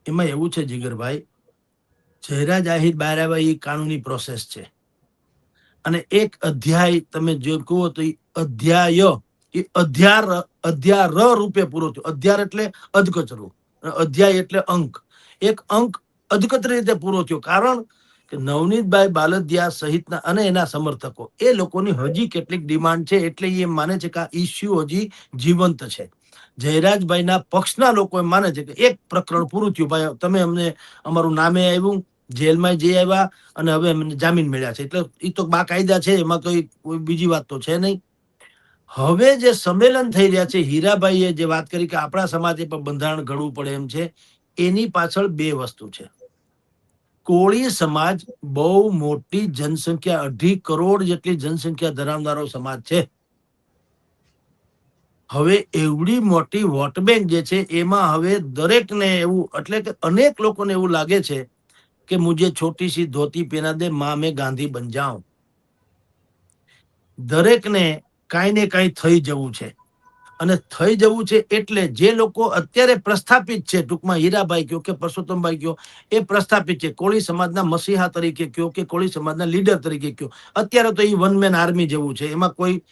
એમાં એવું છે જીગરભાઈ, જયરાજ આહિર બહાર આવ્યા એ કાનૂની પ્રોસેસ છે, અને એક અધ્યાય તમે જો કહો તો એ અધ્યાય એ અધ્યાર રૂપે પૂરો થયો. અધ્યાર એટલે અધકચરો, અધ્યાય એટલે અંક. એક અંક અધકચરી રીતે પૂરો થયો, કારણ કે નવનીતભાઈ બાલદિયા સહિતના અને એના સમર્થકો એ લોકોની હજી કેટલીક ડિમાન્ડ છે, એટલે એ માને છે કે આ ઇસ્યુ હજી જીવંત છે. જયરાજભાઈના પક્ષના લોકો એમ માને છે કે એક પ્રકરણ પૂરું થયું, ભાઈ તમે અમને અમારું નામે આવ્યું, જેલમાં જઈ આવ્યા અને હવે અમને જામીન મળ્યા છે, એટલે એ તો બાકાયદા છે, એમાં કોઈ બીજી વાત તો છે નહીં. હવે જે સંમેલન થઈ રહ્યા છે, હીરાભાઈએ જે વાત કરી કે આપણા સમાજે પણ બંધારણ ઘડવું પડે એમ છે, એની પાછળ બે વસ્તુ છે. કોળી સમાજ બહુ મોટી જનસંખ્યા, 2.5 કરોડ જેટલી જનસંખ્યા ધરાવનારો સમાજ છે. હવે એવડી મોટી વોટ બેંક જે છે એમાં હવે દરેકને એવું, એટલે કે અનેક લોકોને એવું લાગે છે કે મુझे छोटी सी धोती पहना दे मां मैं गांधी बन जाऊं. દરેકને કાંઈ ને કાંઈ થઈ જવું છે, અને થઈ જવું છે એટલે જે લોકો અત્યારે પ્રસ્થાપિત છે, ટૂંકમાં હીરાભાઈ કયો કે પરસોત્તમભાઈ કયો, એ પ્રસ્થાપિત છે. કોળી સમાજના મસીહા તરીકે કયો કે કોળી સમાજના લીડર તરીકે કયો, અત્યારે તો એ વન મેન આર્મી જેવું છે, એમાં કોઈ